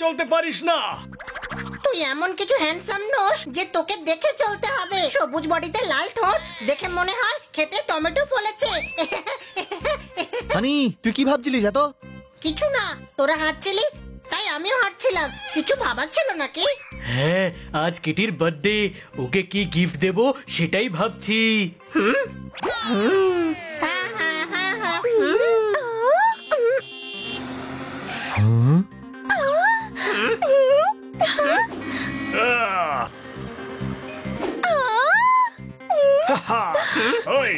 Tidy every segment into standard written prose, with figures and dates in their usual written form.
চলতে পারিস না? তুই এমন কিছু হ্যান্ডসাম নোস যে তোকে দেখে চলতে হবে। সবুজ বডিতে লাল ঠোঁট, দেখে মনে হয় খেতে টমেটো ফলেছে। হানি, তুই কি ভাবছিলিস এত? কিছু না, তোরা হাঁটছিলি তাই আমিও হাঁটছিলাম। কিছু ভাবার ছিল নাকি? হ্যাঁ, আজ কিটির বার্থডে, ওকে কি গিফট দেব সেটাই ভাবছি। হ্যাঁ হ্যাঁ হ্যাঁ হ্যাঁ। ওই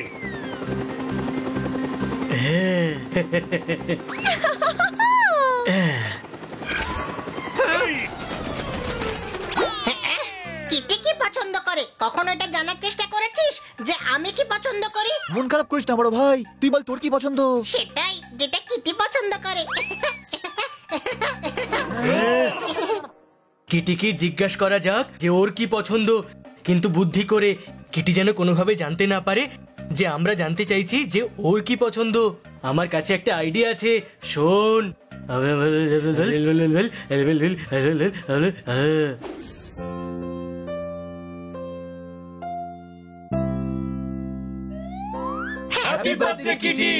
কিটি কি পছন্দ করে কখনো এটা জানার চেষ্টা করেছিস যে আমি কি পছন্দ করি? মন খারাপ করিস না বড় ভাই, তুই বল তোর কি পছন্দ? সেটাই, যেটা কিটি পছন্দ করে। কিটিকে জিজ্ঞাসা করা যাক যে ওর কি পছন্দ, কিন্তু বুদ্ধি করে কিটি যেন কোনোভাবে জানতে না পারে যে আমরা জানতে চাইছি যে ওর কি পছন্দ। আমার কাছে একটা আইডিয়া আছে, শোন। Happy birthday Kitty.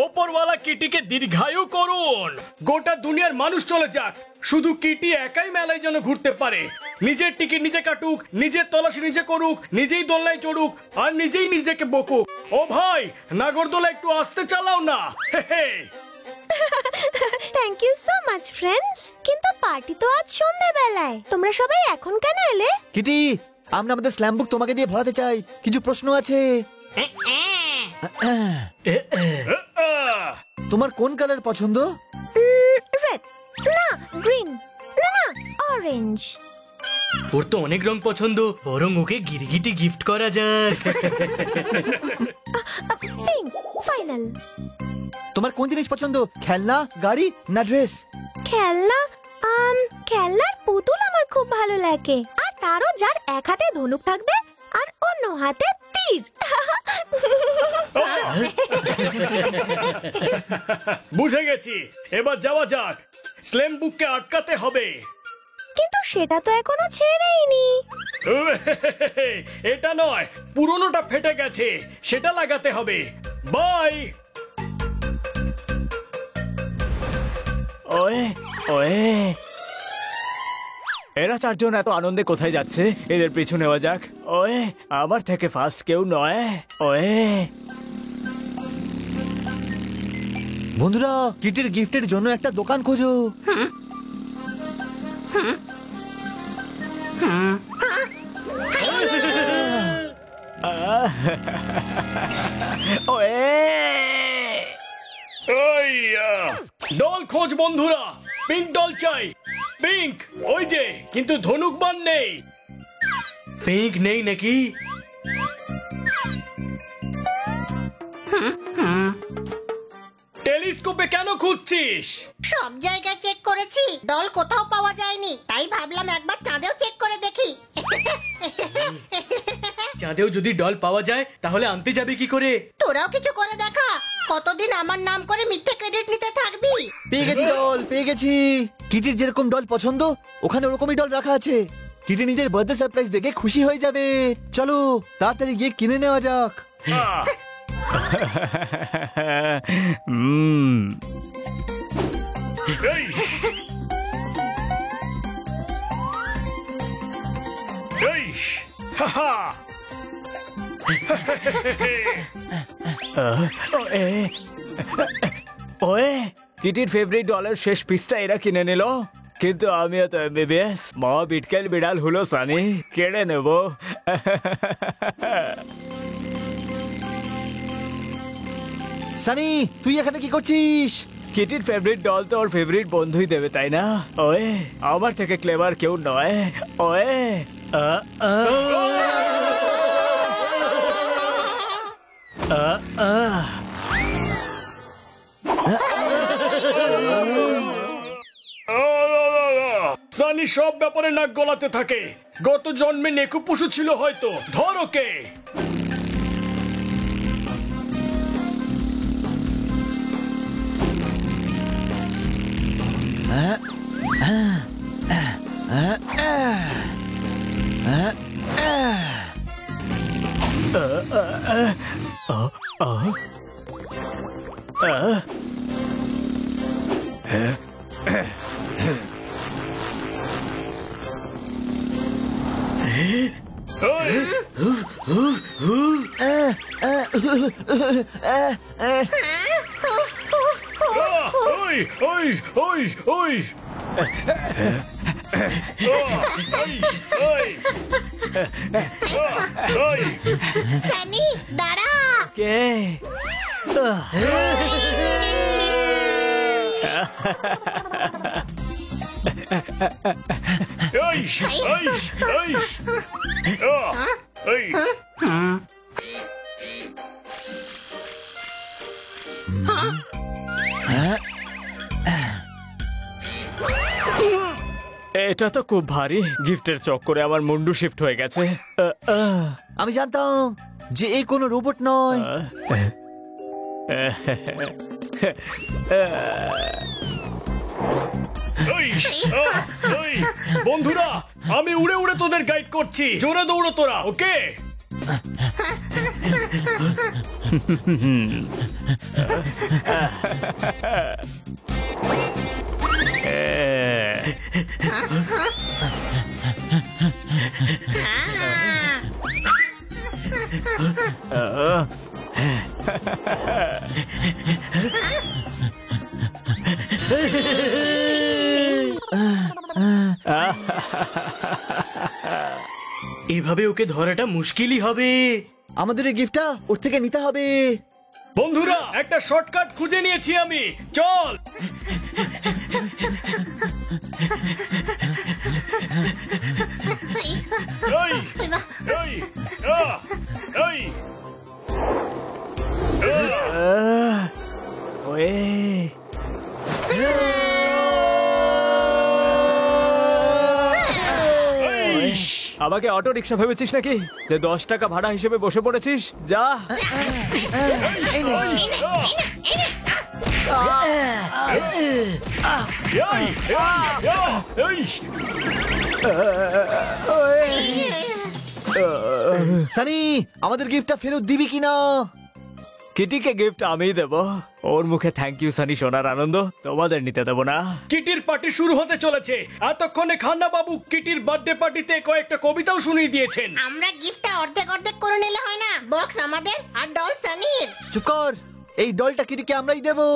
ওপরওয়ালা কিটিকে দীর্ঘায়ু করুন। গোটা দুনিয়ার মানুষ চলে যাক, শুধু কিটি একাই মেলায় যেন ঘুরতে পারে। নিজের টিকিট নিজে কাটুক, নিজের তল্লাশি নিজে করুক, নিজেই দোলনায় চড়ুক, আর নিজেই নিজেকে বকুক। ও ভাই, নাগরদোলা একটু আস্তে চালাও না। Thank you so much friends. কিন্তু পার্টি তো আজ সন্ধ্যাবেলায়, তোমরা সবাই এখন কেন এলে? কিটি, আমরা আমাদের স্ল্যাম বুক তোমাকে দিয়ে ভরাতে চাই, কিছু প্রশ্ন আছে। তোমার কোন কালার পছন্দ? রেড না, গ্রিন না, অরেঞ্জ। ওর তো অনেক রং পছন্দ, বরং ওকে গিরগিটি গিফট করা যায়। Pink final. তোমার কোন জিনিস পছন্দ, খেলনা, গাড়ি না ড্রেস? খেলনা, খেলনার পুতুল আমার খুব ভালো লাগে, আর তারও যার এক হাতে ধনুক থাকবে আর অন্য হাতে তীর। বুঝে গেছি, এবার যাওয়া যাক। স্ল্যাম বুককে আটকাতে হবে। কিন্তু সেটা তো এখনো ছেড়েইনি। এটা নয়, পুরনোটা ফেটে গেছে, সেটা লাগাতে হবে। বাই। ওয়ে ওয়ে, এরা চারজন এত আনন্দে কোথায় যাচ্ছে? এদের পিছু নেওয়া যাক। ওয়ে, আমার থেকে ফার্স্ট কেউ নয়। ওয়ে বন্ধুরা, কিটির গিফটের জন্য একটা দোকান খোঁজো। ডল খোঁজ বন্ধুরা, পিঙ্ক ডল চাই। পিঙ্ক, ওই যে, কিন্তু ধনুকবান নেই। পিঙ্ক নেই নাকি? টেলিস্কোপে কেন খুঁজছিস? সব জায়গায় চেক করেছি, ডল কোথাও পাওয়া যায়নি, তাই ভাবলাম একবার চাঁদেও চেক করে দেখি। চাঁদেও যদি ডল পাওয়া যায় তাহলে আনতে যাবে কি করে? তোরাও কিছু করে দেখা, কতদিন আমার নাম করে মিথ্যে ক্রেডিট নিতে থাকবি? পেয়ে গেছি ডল, পেয়ে গেছি। কিটির যেরকম ডল পছন্দ ওখানে ওরকমই ডল রাখা আছে। কিটি নিজের বার্থডে সারপ্রাইজ দেখে খুশি হয়ে যাবে। চলো তাড়াতাড়ি গিয়ে কিনে নেওয়া যাক। ওয়ে, কিটির ফেভারিট ডলের শেষ পিসটা এরা কিনে নিল, কিন্তু আমিও তো এমবিবিএস। মা বিটকেল বিড়াল হলো সানি, কেড়ে নেব। সানি, তুই এখানে কি করছিস? কিটির ফেভারিট ডল তো ওর ফেভারিট বন্ধুই দেবে, তাই না? ওয়ে, আমার থেকে ক্লেভার কেউ নয়। ওয়ে সানি সব ব্যাপারে নাক গলাতে থাকে। গত জন্মে নেকু পশু ছিল হয়তো। ধর ওকে। সানি দাঁড়া। কে এটা তো খুব ভারী। গিফটের চক্করে আমার মুন্ডু শিফট হয়ে গেছে। আমি জানতাম যে এই কোনো রোবট নয়। বন্ধুরা, আমি উড়ে উড়ে তোদের গাইড করছি। জোরে দৌড়ো তোরা, ওকে? এভাবে ওকে ধরাটা মুশকিলই হবে। আমাদের এই গিফটটা ওর থেকে নিতে হবে। বন্ধুরা, একটা শর্টকাট খুঁজে নিয়েছি আমি। চল। এই, এই, এই, ওয়ে আমাকে অটো রিক্সা ভেবেছিস নাকি যে 10 টাকা ভাড়া হিসেবে বসে পড়েছিস? যা। সানি, আমাদের গিফটটা ফেরত দিবি কিনা? কিটিকে গিফট আমিই দেব। ওর মুখে থ্যাংক ইউ সানি শোনার আনন্দ তোমাদের নিতে দেবো না। কিটির পার্টি শুরু হতে চলেছে। এতক্ষণে খান্না বাবু কিটির বার্থডে পার্টিতে কয়েকটা কবিতাও শুনিয়ে দিয়েছেন। আমরা গিফটটা অর্ধেক অর্ধেক করে নিলে হয় না? বক্স আমাদের আর ডল সানির। চুপ কর, এই ডলটা কিটিকে আমরাই দেবো।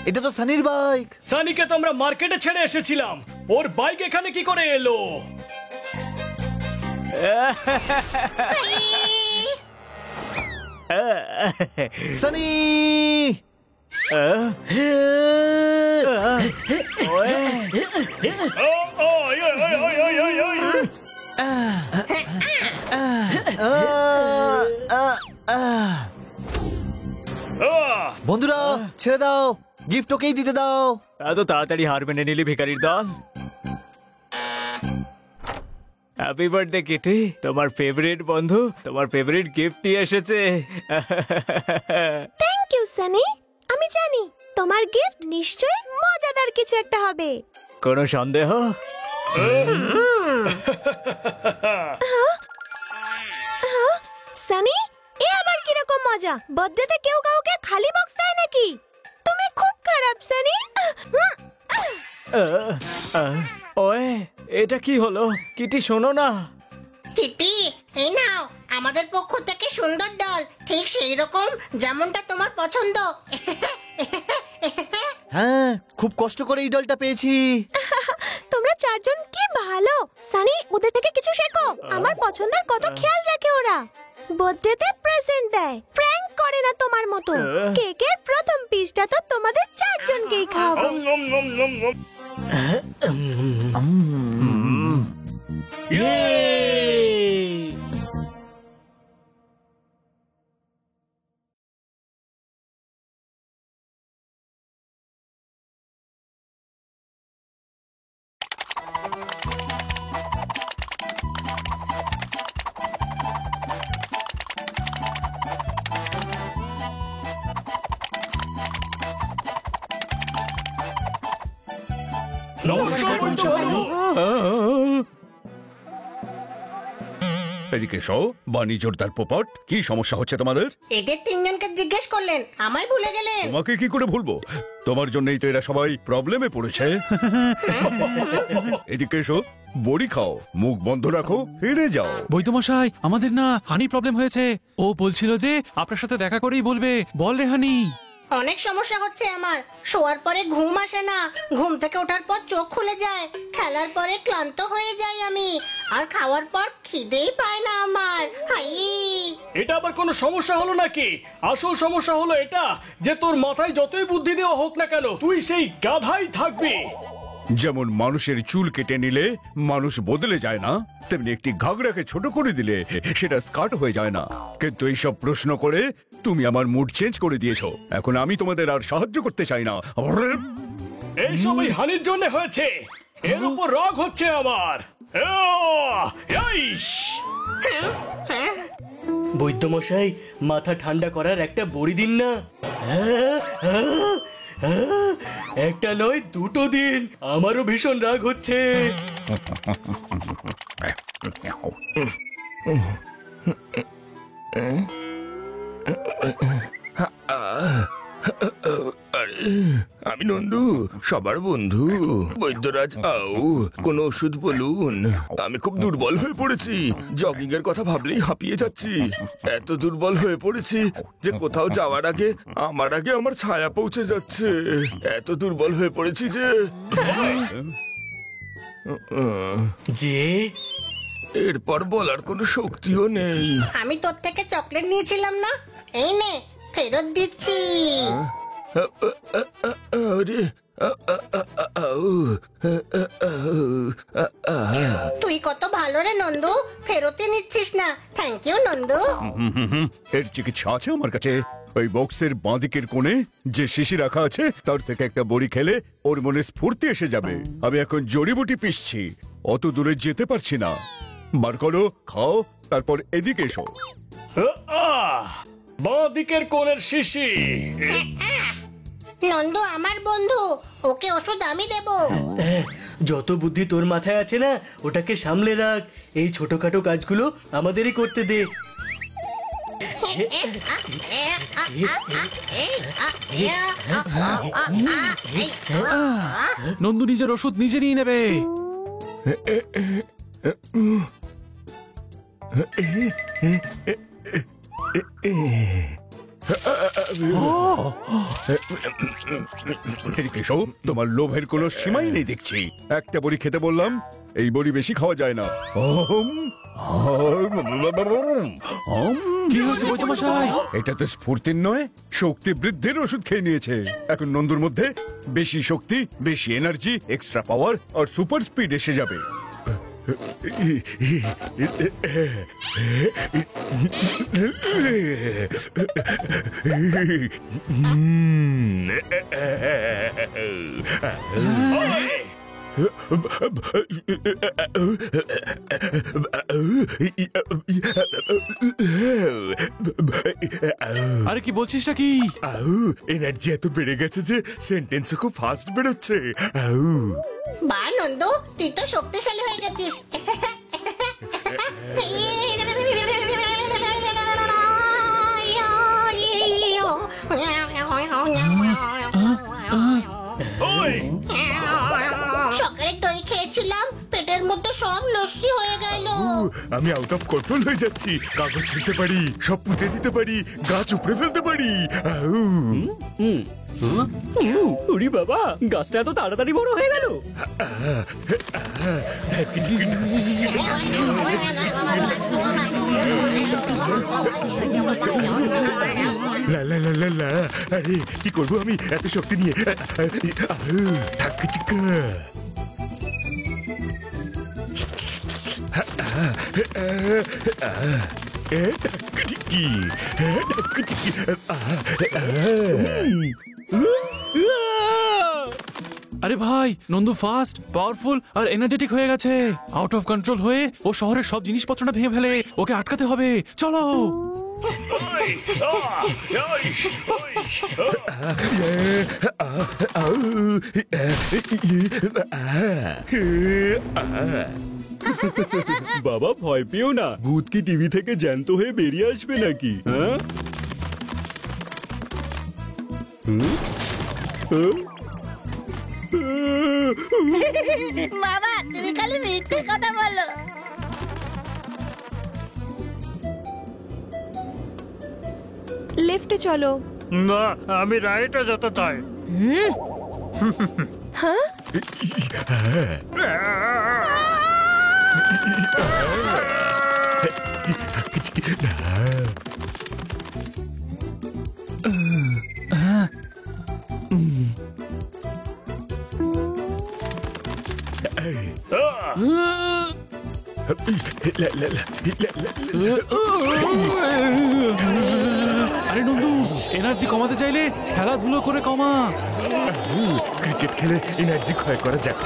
এটা তো সানির বাইক। সানিকে তো আমরা মার্কেটে ছেড়ে এসেছিলাম, ওর বাইক এখানে কি করে এলো? সানি, বন্ধুরা ছেড়ে দাও, গিফট ওকেই দিতে দাও। এত তাড়াতাড়ি হার মেনে নিলি ভিখারির দল। হ্যাপি বার্থডে কিটি, তোমার ফেভারিট বন্ধু তোমার ফেভারিট গিফট নিয়ে এসেছে। Thank you Sunny. আমি জানি তোমার গিফট নিশ্চয়ই মজাদার কিছু একটা হবে। কোনো সন্দেহ? সানি, এ আবার কিরকম মজা? বার্থডেতে কেউ কাউকে খালি বক্স দেয় নাকি? তুমি খুব খারাপ সানি। ওয়ে, এটা কি হলো? কিটি শোনো না। কিটি, এই নাও আমাদের পক্ষ থেকে সুন্দর ডল, ঠিক সেই রকম যেমনটা তোমার পছন্দ। হ্যাঁ, খুব কষ্ট করে এই ডলটা পেয়েছি। তোমরা চারজন কি ভালো। সানি, ওদের থেকে কিছু শেখো। আমার পছন্দের কত খেয়াল রাখে ওরা। বার্থডেতে প্রেজেন্ট দেয়, প্র্যাঙ্ক করে না তোমার মতো। কেকের প্রথম পিসটা তো তোমাদের চারজনকেই খাওয়াবো। নমস্কার বৈদ্যবাবু। এদিকে এসো, বাণী জোরদার পোপট, কি সমস্যা হচ্ছে তোমাদের? এদের তিনজনকে জিজ্ঞেস করলেন, আমায় ভুলে গেলেন। তোমাকে কি করে ভুলবো? তোমার জন্যই তো এরা সবাই প্রবলেমে পড়েছে। এদিকে এসো, বড়ি খাও, মুখ বন্ধ রাখো, ফিরে যাও। বৈদ্যমশাই, আমাদের না হানি প্রবলেম হয়েছে। ও বলছিল যে আপনার সাথে দেখা করেই বলবে। বল রে হানি। অনেক সমস্যা হচ্ছে আমার। শোয়ার পরে ঘুম আসে না, ঘুম থেকে ওঠার পর চোখ খুলে যায়, খেলার পরে ক্লান্ত হয়ে যাই আমি, আর খাওয়ার পর খিদেই পায় না আমার। হাই, এটা আবার কোনো সমস্যা হলো নাকি? আসল সমস্যা হলো এটা যে তোর মাথায় যতই বুদ্ধি দেওয়া হোক না কেন, তুই সেই গাধাই থাকবি। যেমন মানুষের চুল কেটে নিলে মানুষ বদলে যায় না, তেমনি একটি ঘাগড়াকে ছোট করে দিলে সেটা স্কার্ট হয়ে যায় না। কিন্তু এইসব প্রশ্ন করে তুমি আমার মুড চেঞ্জ করে দিয়েছো। এখন আমি তোমাদের আর সাহায্য করতে চাই না। এই সবই হানির জন্য হয়েছে। এর উপর রাগ হচ্ছে আমার। বৈদ্যমশাই, মাথা ঠান্ডা করার একটা বড়ি দিন না। একটা নয়, দুটো দিন। আমারও ভীষণ রাগ হচ্ছে। আমি নন্দু, সবার বন্ধু। বৈদ্যরাজ আও, কোন ওষুধ বলুন। আমি খুব দুর্বল হয়ে পড়েছি, জগিং এর কথা ভাবলেই হাঁপিয়ে যাচ্ছি। এত দুর্বল হয়ে পড়েছি যে কোথাও যাওয়ার আগে আমার ছায়া পৌঁছে যাচ্ছে। এত দুর্বল হয়ে পড়েছি যে এরপর বলার কোনো শক্তিও নেই। আমি তোর থেকে চকলেট নিয়েছিলাম না, এই নে ফেরত দিচ্ছি। আরে, তুই কত ভালো রে নন্দু, ফেরতই নিচ্ছিস না। Thank you Nandu. এর চিকিৎসা আছে আমার কাছে। ওই বক্সের বাঁদিকের কোণে যে শিশি রাখা আছে, তার থেকে একটা বড়ি খেলে ওর মনে স্ফূর্তি এসে যাবে। আমি এখন জড়িবুটি পিষছি, অত দূরে যেতে পারছি না। বার করো, খাও, তারপর এদিকে এসো। বাঁ দিকের কোণের শিশি। নন্দু আমার বন্ধু, ওকে ওষুধ আমি দেব। যত বুদ্ধি তোর মাথায় আছে না, ওটাকে সামলে রাখ। এই ছোটখাটো কাজগুলো আমাদেরই করতে দে। নন্দু নিজের ওষুধ নিজে নিয়ে নেবে। এদিকে এসো, তোমার লোভের কোনো সীমাই নেই দেখছি। একটা বড়ি খেতে বললাম, এই বড়ি বেশি খাওয়া যায় না। কি হচ্ছে বৈদ্যমশাই? এটা তো স্ফূর্তির নয়, শক্তি বৃদ্ধির ওষুধ খেয়ে নিয়েছে। এখন নন্দুর মধ্যে বেশি শক্তি, বেশি এনার্জি, এক্সট্রা পাওয়ার আর সুপার স্পিড এসে যাবে। আরে কি বলছিসটা কি? এনার্জি এত বেড়ে গেছে যে সেন্টেন্স খুব ফাস্ট বেরোচ্ছে। বা নন্দু, তুই তো শক্তিশালী হয়ে গেছিস। সকালে দই খেয়েছিলাম, পেটের মধ্যে সব লস্যি হয়ে গেল। আমি আউট অফ কন্ট্রোল হয়ে যাচ্ছি। কাগজ ছিঁড়তে পারি, সব পুঁতে দিতে পারি, গাছ উপড়ে ফেলতে পারি। উরি বাবা, গাছটা এত তাড়াতাড়ি বড় হয়ে গেল। লা লা লা লা লা। আরে কি করবো আমি এত শক্তি নিয়ে? ঠাক্কা চিক্কা। আরে ভাই, নন্দু ফাস্ট, পাওয়ারফুল আর এনার্জেটিক হয়ে গেছে। আউট অফ কন্ট্রোল হয়ে ও শহরের সব জিনিসপত্র না ভেঙে ফেলে। ওকে আটকাতে হবে, চলো। বাবা ভয় পেও না, ভূত কি টিভি থেকে জ্যান্ত হয়ে বেরিয়ে আসবে নাকি? হ্যাঁ বাবা তুমি খালি মিথ্যে কথা বলো। লিফটে চলো। না, আমি রাইটে যেতে চাই। আরে নন্দু, এনার্জি কমাতে চাইলে খেলাধুলো করে কমা। ক্রিকেট খেলে এনার্জি ক্ষয় করা যাক।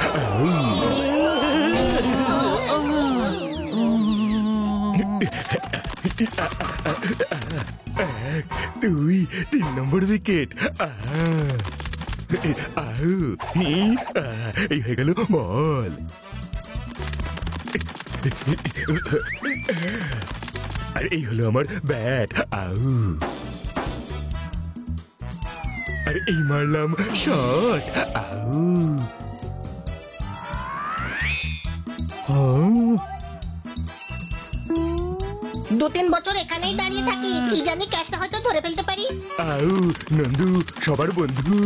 3 নম্বর উইকেট। এই হয়ে গেল বল। আর এই হলো আমার ব্যাট। আর এই মারলাম শট। 2-3 বছর এখানেই দাঁড়িয়ে থাকি, কি জানি ক্যাচটা হয়তো ধরে ফেলতে পারি। নন্দু সবার বন্ধু,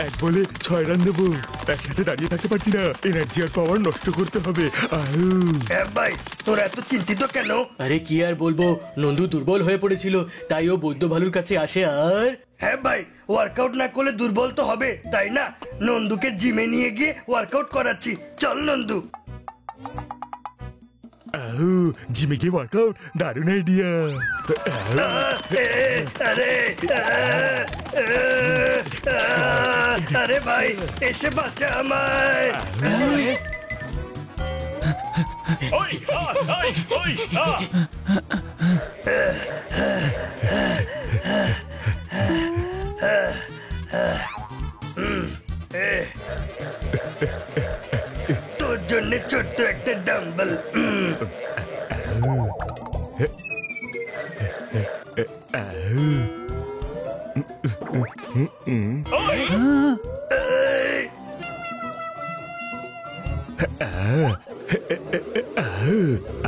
1 বলে 6 রান দেবো। একসাথে দাঁড়িয়ে থাকতে পারছি না, এনার্জি আর পাওয়ার নষ্ট করতে হবে। ভাই তোর এত চিন্তিত কেন? আরে কি আর বলবো, নন্দু দুর্বল হয়ে পড়েছিল, তাই ও বৈদ্য ভালুর কাছে আসে। আর হ্যাঁ ভাই, ওয়ার্কআউট না করলে দুর্বল তো হবে, তাই না? নন্দুকে জিমে নিয়ে গিয়ে ওয়ার্কআউট করাচ্ছি, চল নন্দু। জিমে গিয়ে ওয়ার্কআউট, দারুণ আইডিয়া। আরে ভাই এসে বাঁচা আমায়। তোর জন্য ছোট্ট একটা ডাম্বল।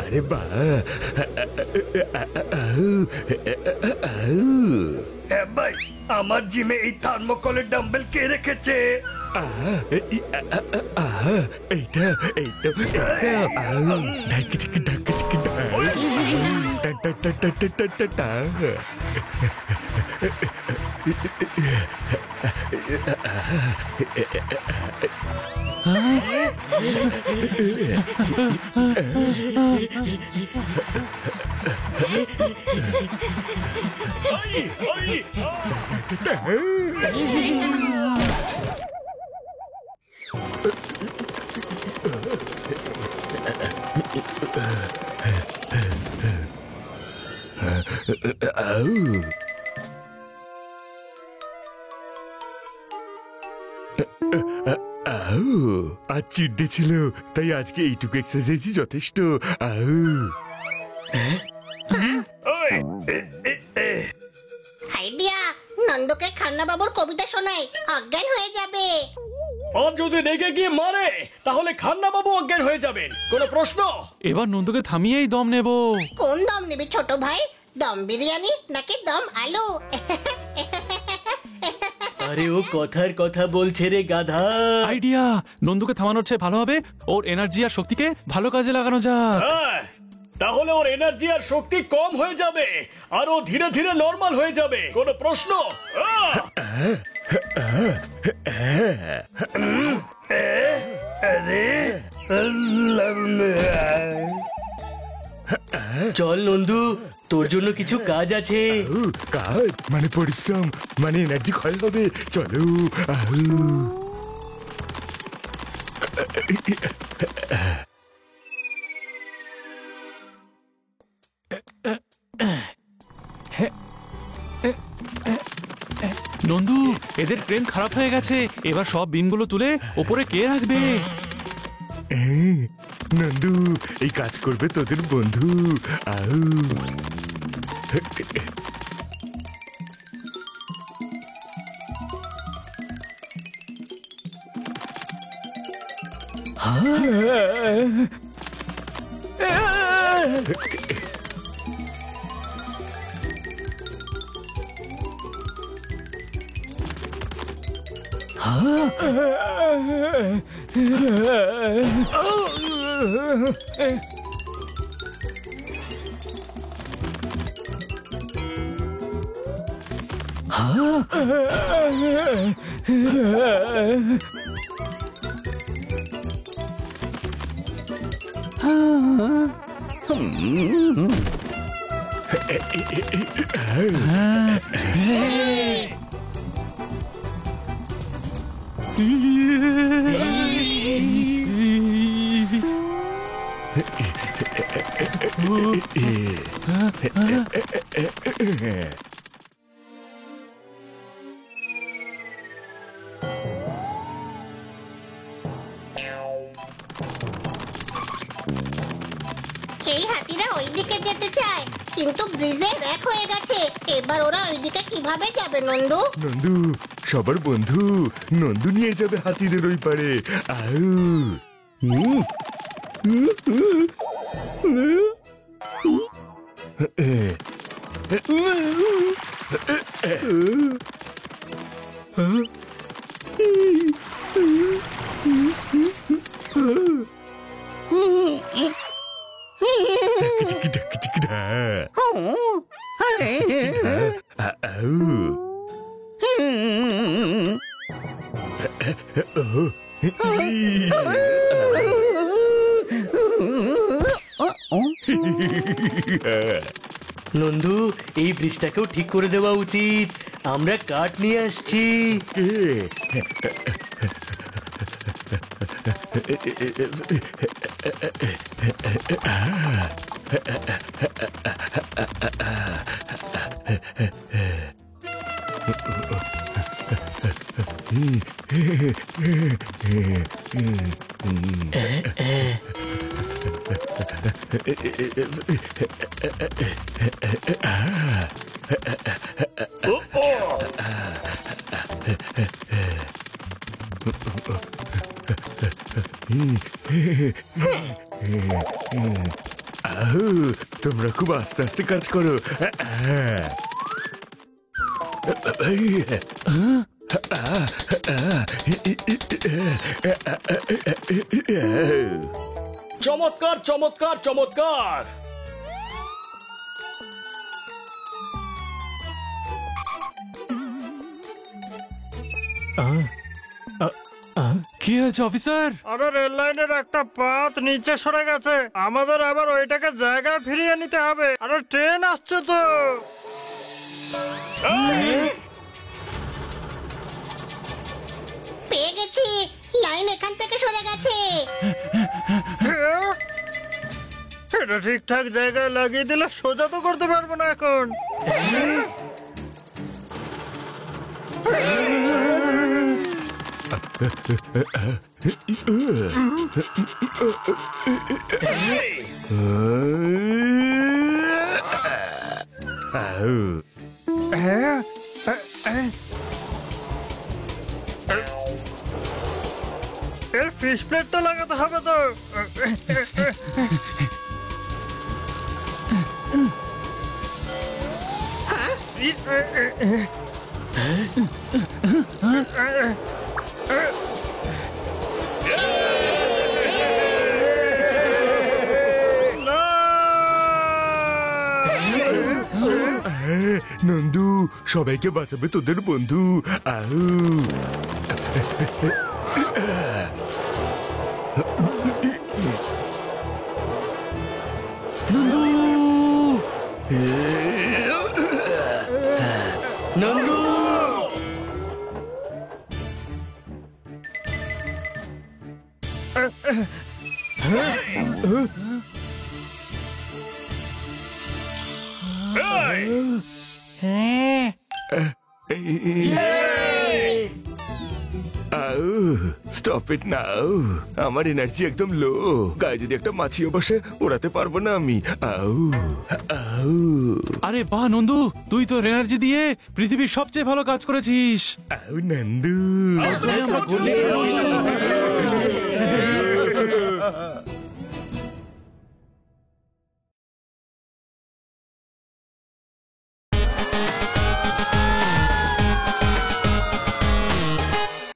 আরে বা ভাই, আমার জিমে এই থার্মোকলের ডাম্বেল কে রেখেছে? এইটা এইটা এইটা ঢাকিচিকি ঢাকিচিকি আজ চিড্ডে ছিল, তাই আজকে এইটুকু এক্সারসাইজই যথেষ্ট। আইডিয়া, নন্দকে খান্না বাবুর কবিতা শোনাই, অজ্ঞান হয়ে যাবে। আর যদি রেগে গিয়ে মারে তাহলে খান্না বাবু অজ্ঞান হয়ে যাবেন, কোনো প্রশ্ন? এবার নন্দুকে থামিয়েই দম নেব। কোন দম নিবি ছোট ভাই? দম বিরিয়ানি নাকি দম আলু? আরে ও কথার কথা বলছে রে গাধা। আইডিয়া, নন্দুকে থামানোর চেয়ে ভালো হবে ওর এনার্জি আর শক্তিকে ভালো কাজে লাগানো যাক। হ্যাঁ, তাহলে ওর এনার্জি আর শক্তি কম হয়ে যাবে আর ও ধীরে ধীরে নরমাল হয়ে যাবে, কোনো প্রশ্ন? চল নন্দু, তোর জন্য কিছু কাজ আছে। কাজ মানে পরিশ্রম, মানে এনার্জি ক্ষয় হবে। চলো। নন্দু, এদের ট্রেন খারাপ হয়ে গেছে। এবার সব বিনগুলো তুলে ওপরে কে রাখবে? নন্দু, এই কাজ করবে তোদের বন্ধু। আউ এই হাতিরা ওইদিকে যেতে চায়, কিন্তু ব্রিজে র্যাক হয়ে গেছে। এবার ওরা ওইদিকে কিভাবে যাবে নন্দু? নন্দু, সবার বন্ধু নন্দু নিয়ে যাবে হাতিদের ওই পারে। আউ নন্দু, এই ব্রিজটাকেও ঠিক করে দেওয়া উচিত। আমরা কাঠ নিয়ে আসছি। তোমরা খুব আস্তে আস্তে কাজ করো। চমৎকার চমৎকার চমৎকার। কি হয়েছে অফিসার? আরে রেল লাইনের একটা পাত নিচে সরে গেছে, আমাদের আবার ওইটাকে জায়গায় ফিরিয়ে নিতে হবে। আরে ট্রেন আসছে তো। পেয়ে গেছি, লাইন এখান থেকে সরে গেছে। এটা ঠিকঠাক জায়গায় লাগিয়ে দিলে সোজা তো করতে পারবো না এখন। এর ফিশ প্লেটটা লাগাতে হবে তো। নন্দু, সবাইকে বাঁচাবে তোদের বন্ধু। আউ নন্দু, নন্দু, স্টপ ইট নাও, আমার এনার্জি একদম লো। গায়ে যদি একটা মাছিও বসে ওড়াতে পারবো না আমি। আউ আউ আরে বাহ নন্দু, তুই তোর এনার্জি দিয়ে পৃথিবীর সবচেয়ে ভালো কাজ করেছিস। আউ নন্দু। আমরা বললে